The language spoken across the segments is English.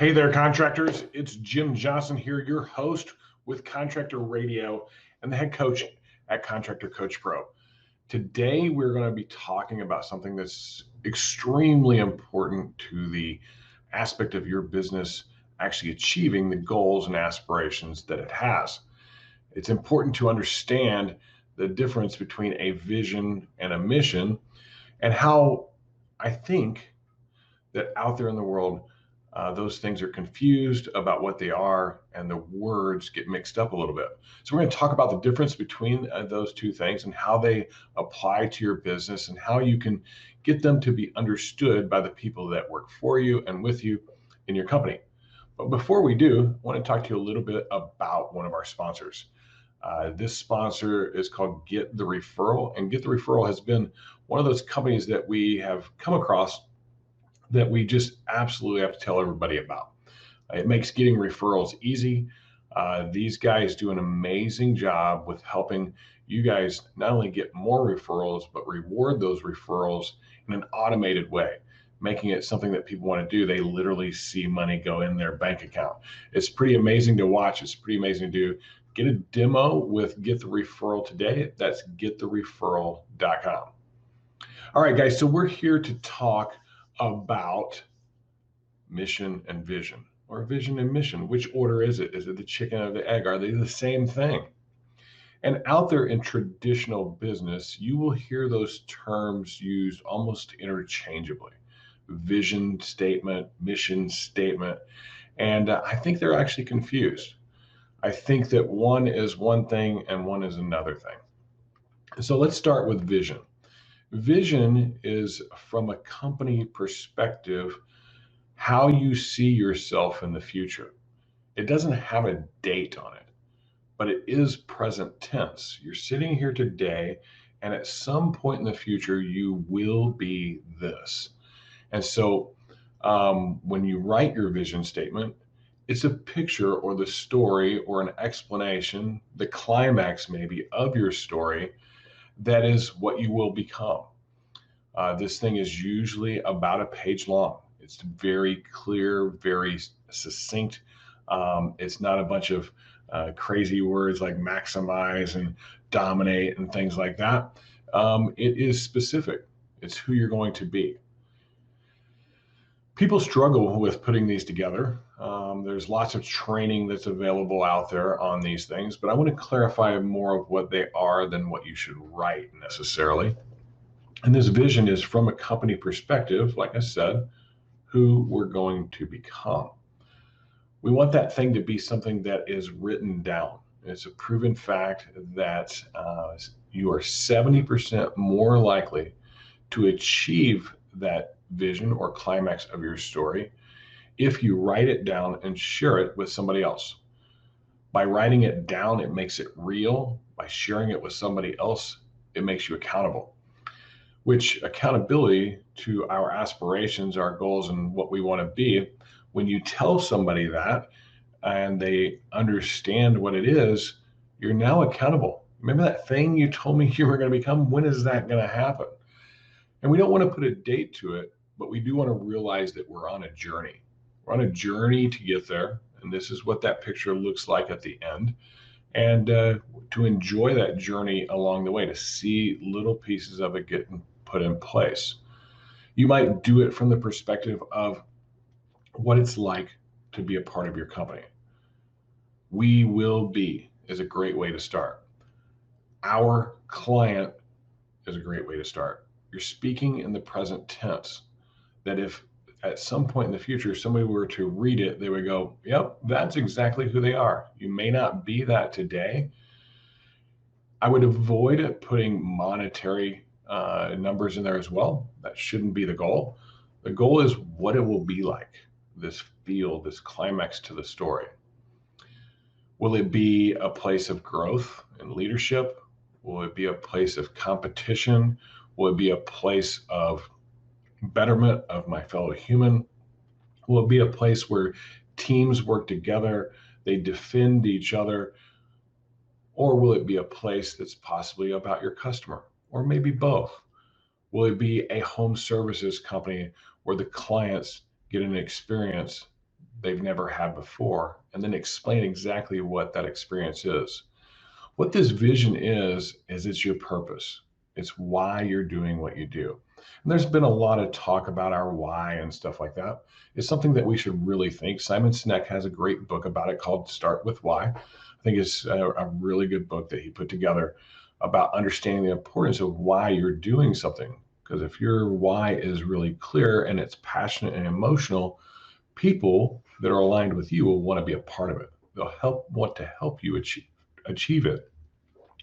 Hey there, contractors. It's Jim Johnson here, your host with Contractor Radio and the head coach at Contractor Coach Pro. Today, we're going to be talking about something that's extremely important to the aspect of your business actually achieving the goals and aspirations that it has. It's important to understand the difference between a vision and a mission, and how I think that out there in the world, those things are confused about what they are, and the words get mixed up a little bit. So we're going to talk about the difference between those two things and how they apply to your business and how you can get them to be understood by the people that work for you and with you in your company. But before we do, I want to talk to you a little bit about one of our sponsors. This sponsor is called Get the Referral, and Get the Referral has been one of those companies that we have come across that we just absolutely have to tell everybody about. It makes getting referrals easy. These guys do an amazing job with helping you guys not only get more referrals, but reward those referrals in an automated way, making it something that people want to do. They literally see money go in their bank account. It's pretty amazing to watch. It's pretty amazing to do. Get a demo with Get the Referral today. That's getthereferral.com. All right, guys, so we're here to talk about mission and vision, or vision and mission. Which order is it? Is it the chicken or the egg? Are they the same thing? And out there in traditional business, you will hear those terms used almost interchangeably. Vision statement, mission statement. And I think they're actually confused. I think that one is one thing and one is another thing. So let's start with vision. Vision is, from a company perspective, how you see yourself in the future. It doesn't have a date on it, but it is present tense. You're sitting here today, and at some point in the future, you will be this. And so when you write your vision statement, it's a picture or the story or an explanation, the climax maybe of your story. That is what you will become. This thing is usually about a page long. It's very clear, very succinct. It's not a bunch of crazy words like maximize and dominate and things like that. It is specific. It's who you're going to be. People struggle with putting these together. There's lots of training that's available out there on these things, but I want to clarify more of what they are than what you should write necessarily. And this vision is from a company perspective, like I said, who we're going to become. We want that thing to be something that is written down. It's a proven fact that you are 70% more likely to achieve that vision or climax of your story if you write it down and share it with somebody else. By writing it down, it makes it real. By sharing it with somebody else, it makes you accountable. Which accountability to our aspirations, our goals, and what we want to be, when you tell somebody that and they understand what it is, you're now accountable. Remember that thing you told me you were going to become? When is that going to happen? And we don't want to put a date to it, but we do want to realize that we're on a journey. We're on a journey to get there. And this is what that picture looks like at the end. And to enjoy that journey along the way, to see little pieces of it getting put in place. You might do it from the perspective of what it's like to be a part of your company. We will be is a great way to start. Our client is a great way to start. You're speaking in the present tense, that if at some point in the future somebody were to read it, they would go, yep, that's exactly who they are. You may not be that today. I would avoid putting monetary numbers in there as well. That shouldn't be the goal. The goal is what it will be like, this feel, this climax to the story. Will it be a place of growth and leadership? Will it be a place of competition? Will it be a place of betterment of my fellow human? Will it be a place where teams work together, they defend each other? Or will it be a place that's possibly about your customer, or maybe both? Will it be a home services company where the clients get an experience they've never had before, and then explain exactly what that experience is. What this vision is it's your purpose. It's why you're doing what you do. And there's been a lot of talk about our why and stuff like that. It's something that we should really think. Simon Sinek has a great book about it called Start With Why. I think it's a really good book that he put together about understanding the importance of why you're doing something. Because if your why is really clear and it's passionate and emotional, people that are aligned with you will want to be a part of it. They'll want to help you achieve it,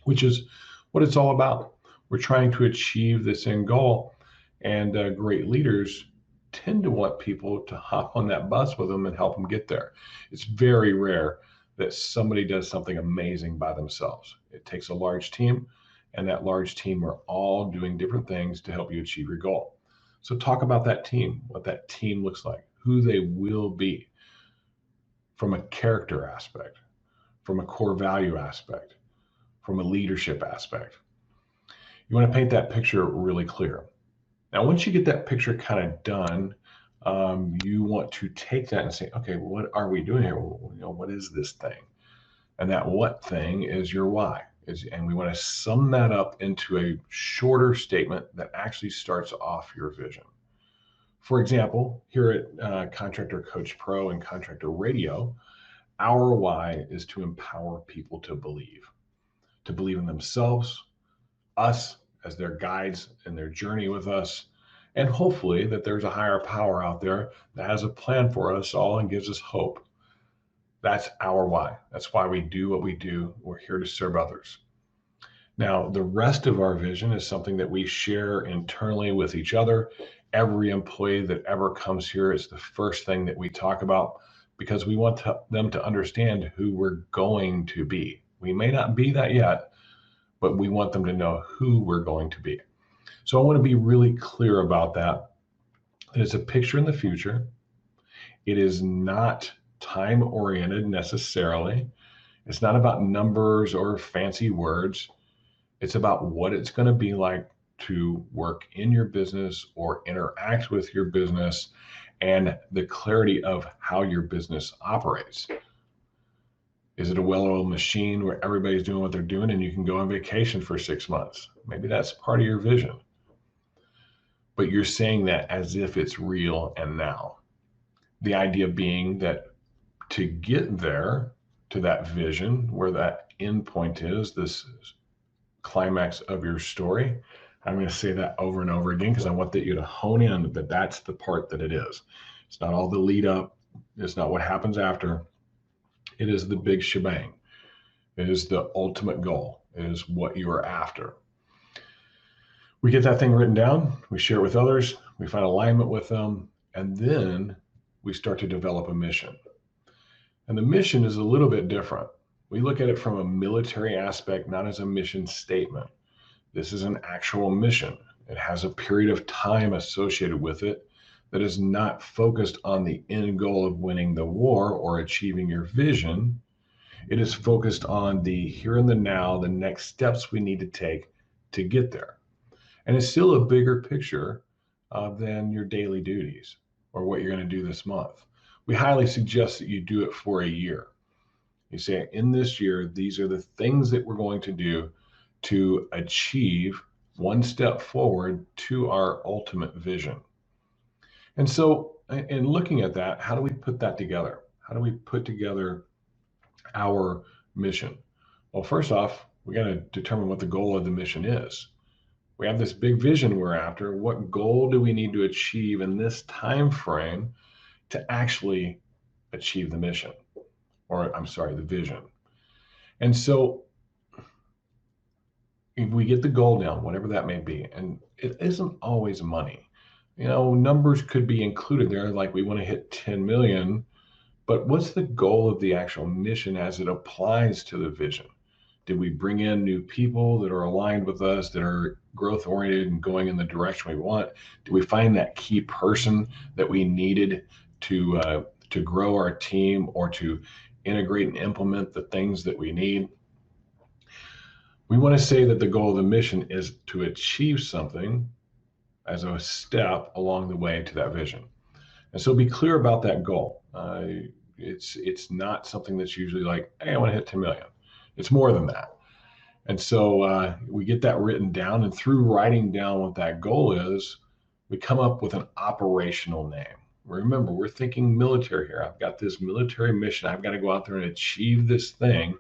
which is what it's all about. We're trying to achieve this end goal, and great leaders tend to want people to hop on that bus with them and help them get there. It's very rare that somebody does something amazing by themselves. It takes a large team, and that large team are all doing different things to help you achieve your goal. So talk about that team, what that team looks like, who they will be from a character aspect, from a core value aspect, from a leadership aspect. You want to paint that picture really clear. Now, once you get that picture kind of done, you want to take that and say, okay, what are we doing here? Well, what is this thing? And that what thing is your why. And we want to sum that up into a shorter statement that actually starts off your vision. For example, here at Contractor Coach Pro and Contractor Radio, our why is to empower people to believe in themselves, us as their guides in their journey with us, and hopefully that there's a higher power out there that has a plan for us all and gives us hope. That's our why. That's why we do what we do. We're here to serve others. Now, the rest of our vision is something that we share internally with each other. Every employee that ever comes here is the first thing that we talk about because we want them to understand who we're going to be. We may not be that yet, but we want them to know who we're going to be. So I want to be really clear about that. It's a picture in the future. It is not time-oriented necessarily. It's not about numbers or fancy words. It's about what it's going to be like to work in your business or interact with your business and the clarity of how your business operates. Is it a well-oiled machine where everybody's doing what they're doing and you can go on vacation for 6 months? Maybe that's part of your vision. But you're saying that as if it's real and now. The idea being that to get there to that vision, where that end point is, this climax of your story, I'm going to say that over and over again because I want you to hone in that that's the part that it is. It's not all the lead up. It's not what happens after. It is the big shebang. It is the ultimate goal. It is what you are after. We get that thing written down. We share it with others. We find alignment with them. And then we start to develop a mission. And the mission is a little bit different. We look at it from a military aspect, not as a mission statement. This is an actual mission. It has a period of time associated with it that is not focused on the end goal of winning the war or achieving your vision. It is focused on the here and the now, the next steps we need to take to get there. And it's still a bigger picture than your daily duties or what you're going to do this month. We highly suggest that you do it for a year. You say, in this year, these are the things that we're going to do to achieve one step forward to our ultimate vision. And so in looking at that, how do we put that together? How do we put together our mission? Well, first off, we got to determine what the goal of the mission is. We have this big vision we're after. What goal do we need to achieve in this time frame to actually achieve the mission? Or I'm sorry, the vision. And so if we get the goal down, whatever that may be, and it isn't always money. You know, numbers could be included there, like we want to hit 10 million, but what's the goal of the actual mission as it applies to the vision? Did we bring in new people that are aligned with us, that are growth oriented and going in the direction we want? Did we find that key person that we needed to grow our team or to integrate and implement the things that we need? We want to say that the goal of the mission is to achieve something as a step along the way to that vision. And so be clear about that goal. It's not something that's usually like, hey, I want to hit 10 million. It's more than that. And so we get that written down, and through writing down what that goal is, we come up with an operational name. Remember, we're thinking military here. I've got this military mission. I've got to go out there and achieve this thing.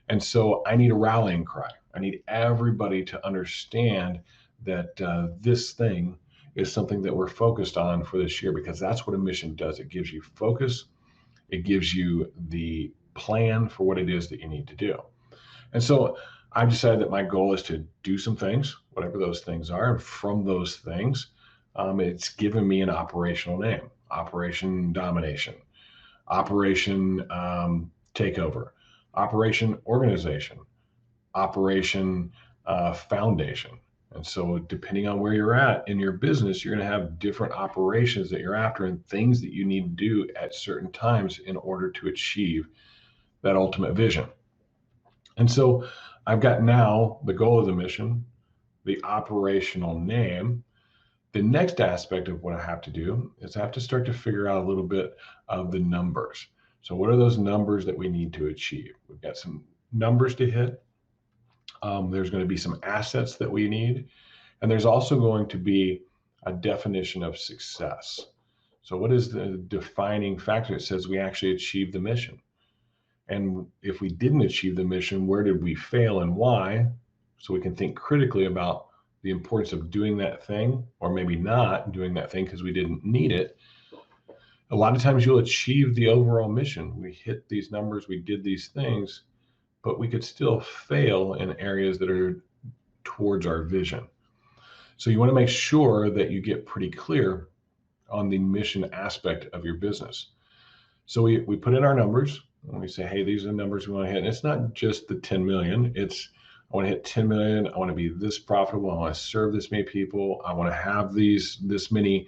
And so I need a rallying cry. I need everybody to understand that this thing is something that we're focused on for this year, because that's what a mission does. It gives you focus. It gives you the plan for what it is that you need to do. And so I've decided that my goal is to do some things, whatever those things are. And from those things, it's given me an operational name: Operation Domination, Operation Takeover, Operation Organization, Operation Foundation. And so depending on where you're at in your business, you're going to have different operations that you're after and things that you need to do at certain times in order to achieve that ultimate vision. And so I've got now the goal of the mission, the operational name. The next aspect of what I have to do is I have to start to figure out a little bit of the numbers. So what are those numbers that we need to achieve? We've got some numbers to hit. There's going to be some assets that we need. And there's also going to be a definition of success. So what is the defining factor that says we actually achieved the mission? And if we didn't achieve the mission, where did we fail and why? So we can think critically about the importance of doing that thing, or maybe not doing that thing because we didn't need it. A lot of times you'll achieve the overall mission. We hit these numbers, we did these things, but we could still fail in areas that are towards our vision. So you want to make sure that you get pretty clear on the mission aspect of your business. So we put in our numbers and we say, hey, these are the numbers we want to hit. And it's not just the 10 million. It's, I want to hit 10 million. I want to be this profitable. I want to serve this many people. I want to have this many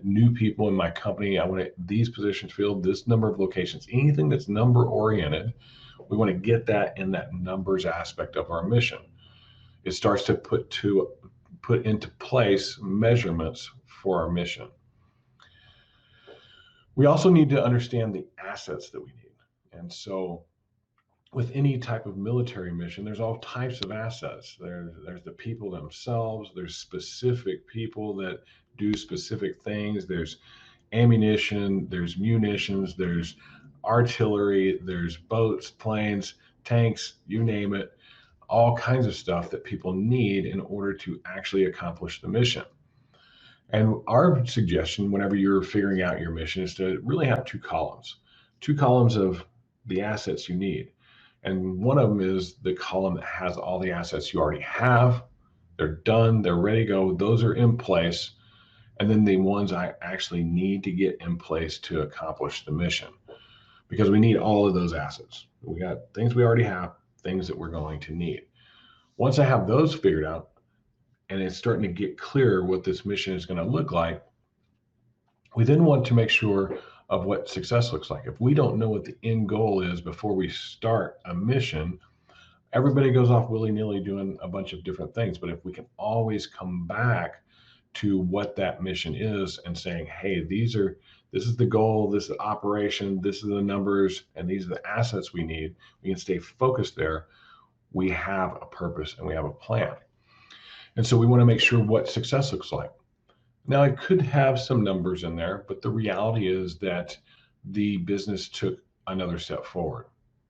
new people in my company. I want these positions filled, this number of locations, anything that's number oriented. We want to get that in that numbers aspect of our mission. It starts to put into place measurements for our mission. We also need to understand the assets that we need. And so with any type of military mission, there's all types of assets. There's the people themselves. There's specific people that do specific things. There's ammunition, there's munitions, there's artillery, there's boats, planes, tanks, you name it, all kinds of stuff that people need in order to actually accomplish the mission. And our suggestion, whenever you're figuring out your mission, is to really have two columns of the assets you need. And one of them is the column that has all the assets you already have. They're done, they're ready to go, those are in place. And then the ones I actually need to get in place to accomplish the mission, because we need all of those assets. We got things we already have, things that we're going to need. Once I have those figured out, and it's starting to get clear what this mission is going to look like, we then want to make sure of what success looks like. If we don't know what the end goal is before we start a mission, everybody goes off willy-nilly doing a bunch of different things. But if we can always come back to what that mission is and saying, hey, this is the goal, this is the operation, this is the numbers, and these are the assets we need, we can stay focused there. We have a purpose and we have a plan. And so we want to make sure what success looks like. Now, it could have some numbers in there, but the reality is that the business took another step forward.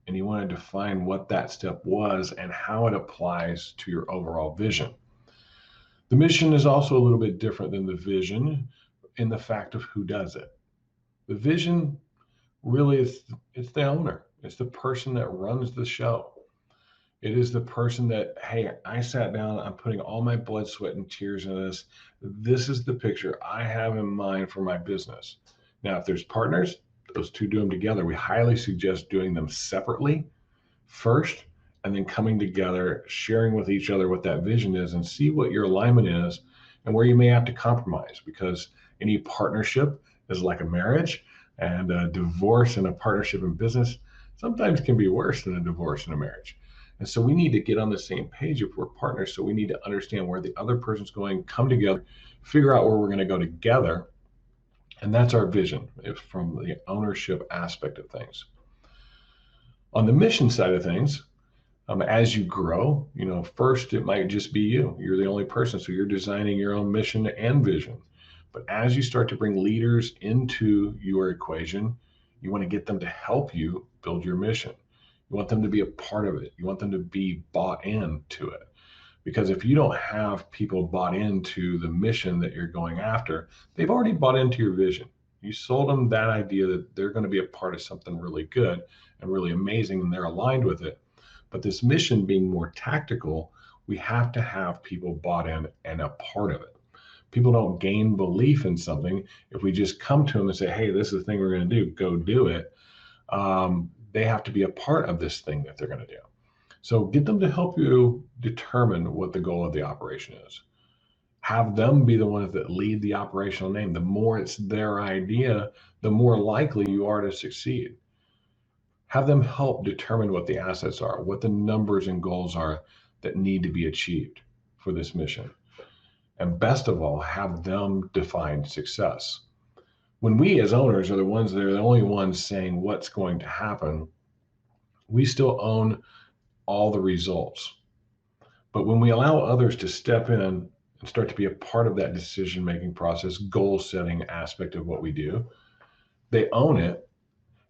And you want to define what that step was and how it applies to your overall vision. The mission is also a little bit different than the vision in the fact of who does it. The vision really it's the owner. It's the person that runs the show. It is the person that, hey, I sat down, I'm putting all my blood, sweat, and tears in this. This is the picture I have in mind for my business. Now, if there's partners, those two do them together. We highly suggest doing them separately first, and then coming together, sharing with each other what that vision is, and see what your alignment is and where you may have to compromise, because any partnership is like a marriage, and a divorce and a partnership in business sometimes can be worse than a divorce and a marriage. And so we need to get on the same page if we're partners. So we need to understand where the other person's going, come together, figure out where we're going to go together, And that's our vision from the ownership aspect of things. On the mission side of things, as you grow, first it might just be you. You're the only person, so you're designing your own mission and vision. But as you start to bring leaders into your equation, you want to get them to help you build your mission. You want them to be a part of it. You want them to be bought into it. Because if you don't have people bought into the mission that you're going after, they've already bought into your vision. You sold them that idea that they're going to be a part of something really good and really amazing, and they're aligned with it. But this mission being more tactical, we have to have people bought in and a part of it. People don't gain belief in something if we just come to them and say, hey, this is the thing we're going to do, go do it. They have to be a part of this thing that they're going to do. So get them to help you determine what the goal of the operation is. Have them be the ones that lead the operational name. The more it's their idea, the more likely you are to succeed. Have them help determine what the assets are, what the numbers and goals are that need to be achieved for this mission. And best of all, have them define success. When we as owners are the ones that are the only ones saying what's going to happen, we still own all the results. But when we allow others to step in and start to be a part of that decision-making process, goal-setting aspect of what we do, they own it.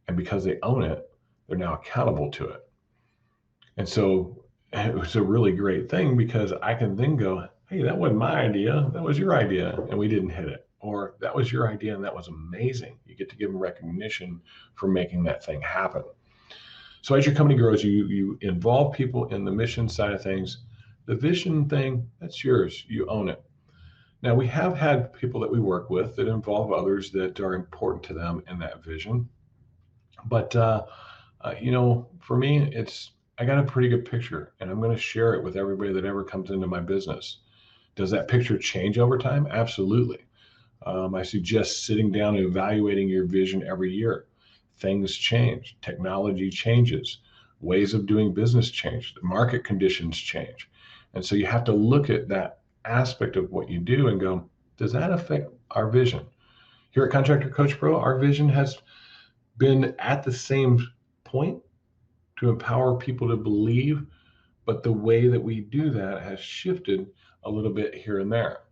And because they own it, they're now accountable to it. And so it was a really great thing because I can then go, hey, that wasn't my idea. That was your idea. And we didn't hit it. Or that was your idea and that was amazing. You get to give them recognition for making that thing happen. So as your company grows, you involve people in the mission side of things. The vision thing, that's yours. You own it. Now, we have had people that we work with that involve others that are important to them in that vision. But, for me, I got a pretty good picture and I'm going to share it with everybody that ever comes into my business. Does that picture change over time? Absolutely. I suggest sitting down and evaluating your vision every year. Things change, technology changes, ways of doing business change, the market conditions change. And so you have to look at that aspect of what you do and go, does that affect our vision? Here at Contractor Coach Pro, our vision has been at the same point to empower people to believe, but the way that we do that has shifted a little bit here and there,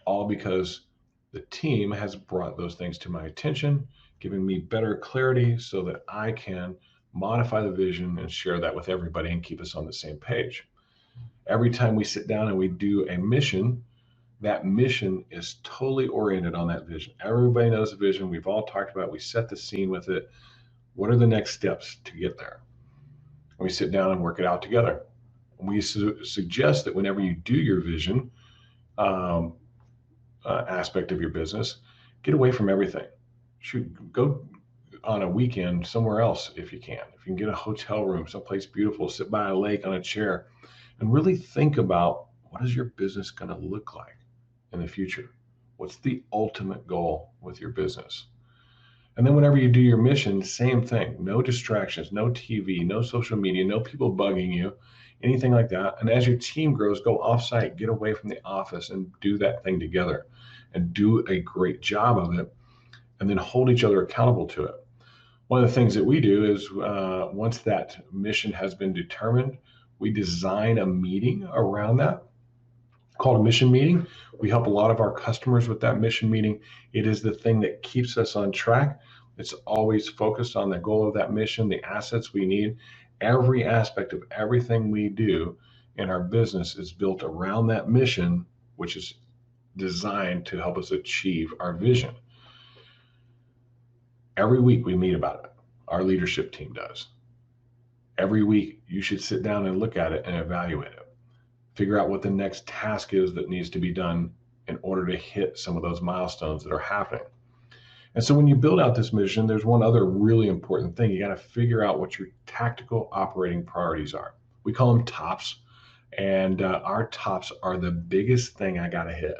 all because the team has brought those things to my attention, giving me better clarity so that I can modify the vision and share that with everybody and keep us on the same page. Every time we sit down and we do a mission, that mission is totally oriented on that vision. Everybody knows the vision. We've all talked about it. We set the scene with it. What are the next steps to get there? And we sit down and work it out together. We suggest that whenever you do your vision aspect of your business, get away from everything. Go on a weekend somewhere else if you can. If you can get a hotel room, someplace beautiful, sit by a lake on a chair, and really think about what is your business going to look like in the future? What's the ultimate goal with your business? And then whenever you do your mission, same thing. No distractions, no TV, no social media, no people bugging you, anything like that. And as your team grows, go offsite, get away from the office and do that thing together and do a great job of it, and then hold each other accountable to it. One of the things that we do is once that mission has been determined, we design a meeting around that called a mission meeting. We help a lot of our customers with that mission meeting. It is the thing that keeps us on track. It's always focused on the goal of that mission, the assets we need. Every aspect of everything we do in our business is built around that mission, which is designed to help us achieve our vision. Every week we meet about it. Our leadership team does. Every week you should sit down and look at it and evaluate it. Figure out what the next task is that needs to be done in order to hit some of those milestones that are happening. And so when you build out this mission, there's one other really important thing. You got to figure out what your tactical operating priorities are. We call them tops, and our tops are the biggest thing I got to hit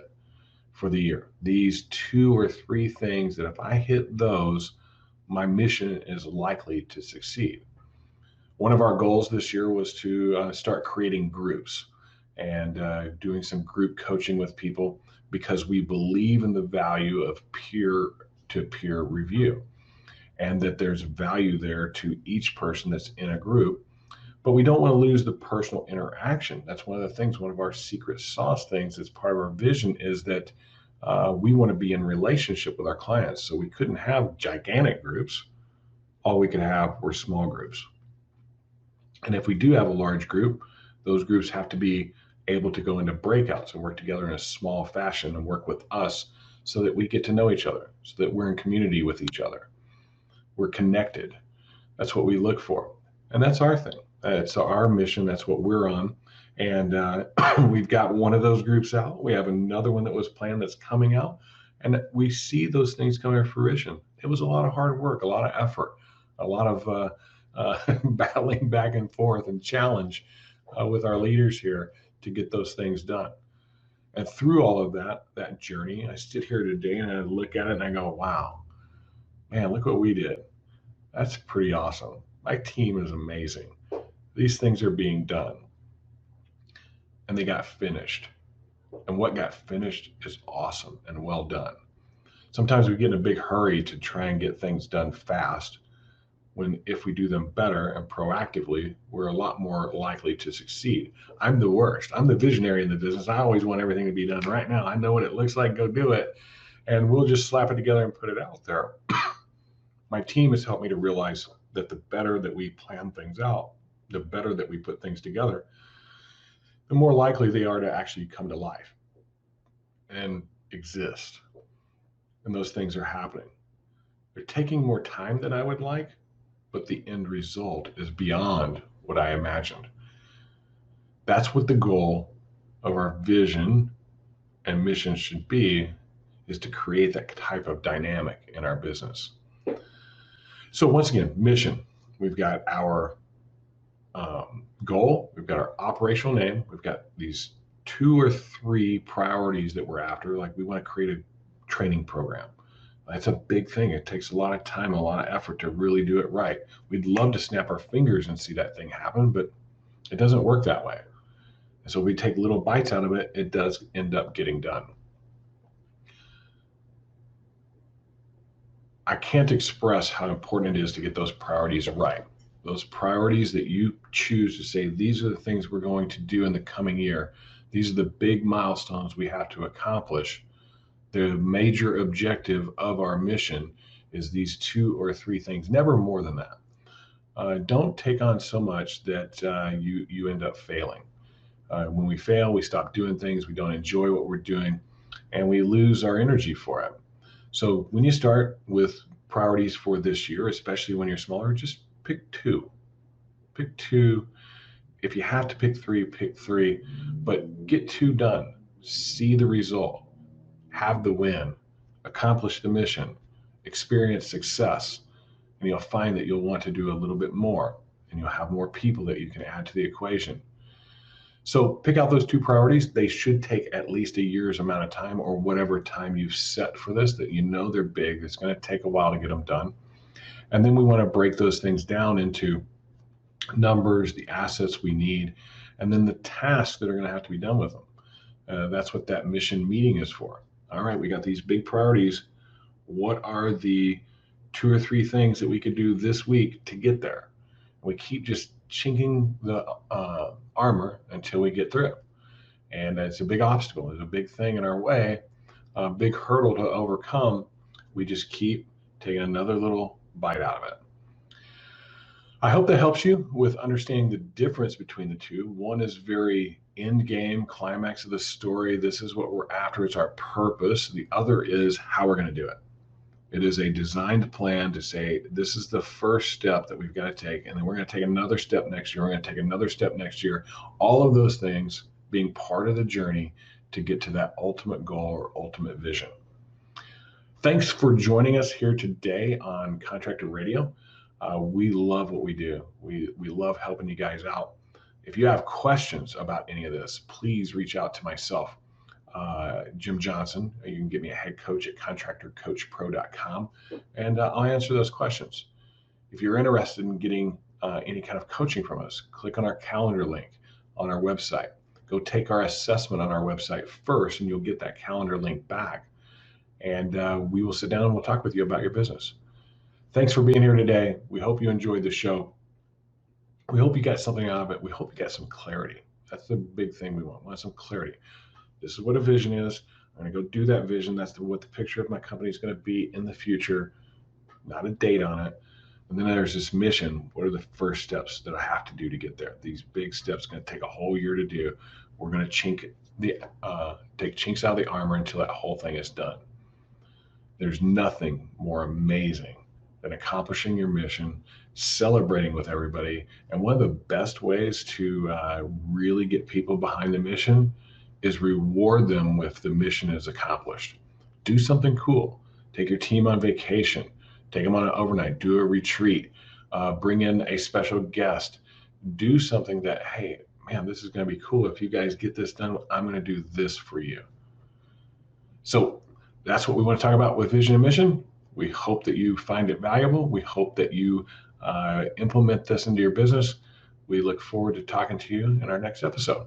for the year. These 2 or 3 things that if I hit those, my mission is likely to succeed. One of our goals this year was to start creating groups and doing some group coaching with people because we believe in the value of peer to peer review, and that there's value there to each person that's in a group. But we don't want to lose the personal interaction. That's one of the things, one of our secret sauce things that's part of our vision is that we want to be in relationship with our clients. So we couldn't have gigantic groups. All we could have were small groups. And if we do have a large group, those groups have to be able to go into breakouts and work together in a small fashion and work with us so that we get to know each other, so that we're in community with each other. We're connected. That's what we look for. And that's our thing. It's our mission. That's what we're on. And we've got one of those groups out. We have another one that was planned that's coming out. And we see those things coming to fruition. It was a lot of hard work, a lot of effort, a lot of battling back and forth and challenge with our leaders here to get those things done. And through all of that journey, I sit here today and I look at it and I go, wow, man, look what we did. That's pretty awesome. My team is amazing. These things are being done. And they got finished. And what got finished is awesome and well done. Sometimes we get in a big hurry to try and get things done fast, when if we do them better and proactively, we're a lot more likely to succeed. I'm the worst. I'm the visionary in the business. I always want everything to be done right now. I know what it looks like, go do it. And we'll just slap it together and put it out there. My team has helped me to realize that the better that we plan things out, the better that we put things together, the more likely they are to actually come to life and exist. And those things are happening. They're taking more time than I would like, but the end result is beyond what I imagined. That's what the goal of our vision and mission should be, is to create that type of dynamic in our business. So once again, mission, we've got our goal, we've got our operational name, we've got these 2 or 3 priorities that we're after. Like we want to create a training program. That's a big thing. It takes a lot of time, a lot of effort to really do it right. We'd love to snap our fingers and see that thing happen, but it doesn't work that way. And so we take little bites out of it, it does end up getting done. I can't express how important it is to get those priorities right. Those priorities that you choose to say, these are the things we're going to do in the coming year. These are the big milestones we have to accomplish. The major objective of our mission is these 2 or 3 things, never more than that. Don't take on so much that you end up failing. When we fail, we stop doing things, we don't enjoy what we're doing, and we lose our energy for it. So when you start with priorities for this year, especially when you're smaller, just pick 2. Pick 2. If you have to pick 3, pick 3, but get 2 done. See the result. Have the win, accomplish the mission, experience success, and you'll find that you'll want to do a little bit more, and you'll have more people that you can add to the equation. So pick out those 2 priorities. They should take at least a year's amount of time, or whatever time you've set for this, that you know they're big. It's going to take a while to get them done. And then we want to break those things down into numbers, the assets we need, and then the tasks that are going to have to be done with them. That's what that mission meeting is for. All right, we got these big priorities. What are the 2 or 3 things that we could do this week to get there? We keep just chinking the armor until we get through. And it's a big obstacle. There's a big thing in our way, a big hurdle to overcome. We just keep taking another little bite out of it. I hope that helps you with understanding the difference between the 2. One is very end game, climax of the story. This is what we're after. It's our purpose. The other is how we're going to do it. It is a designed plan to say, this is the first step that we've got to take. And then we're going to take another step next year. We're going to take another step next year. All of those things being part of the journey to get to that ultimate goal or ultimate vision. Thanks for joining us here today on Contractor Radio. We love what we do. We love helping you guys out. If you have questions about any of this, please reach out to myself, Jim Johnson. You can get me a head coach at contractorcoachpro.com, and I'll answer those questions. If you're interested in getting any kind of coaching from us, click on our calendar link on our website. Go take our assessment on our website first, and you'll get that calendar link back. and we will sit down and we'll talk with you about your business. Thanks for being here today. We hope you enjoyed the show. We hope you got something out of it. We hope you got some clarity. That's the big thing we want. We want some clarity. This is what a vision is. I'm going to go do that vision. That's what the picture of my company is going to be in the future, not a date on it. And then there's this mission. What are the first steps that I have to do to get there? These big steps going to take a whole year to do. We're going to take chinks out of the armor until that whole thing is done. There's nothing more amazing than accomplishing your mission, celebrating with everybody. And one of the best ways to really get people behind the mission is reward them with the mission is accomplished. Do something cool. Take your team on vacation. Take them on an overnight. Do a retreat. Bring in a special guest. Do something that, hey, man, this is going to be cool. If you guys get this done, I'm going to do this for you. So that's what we want to talk about with Vision and Mission. We hope that you find it valuable. We hope that you implement this into your business. We look forward to talking to you in our next episode.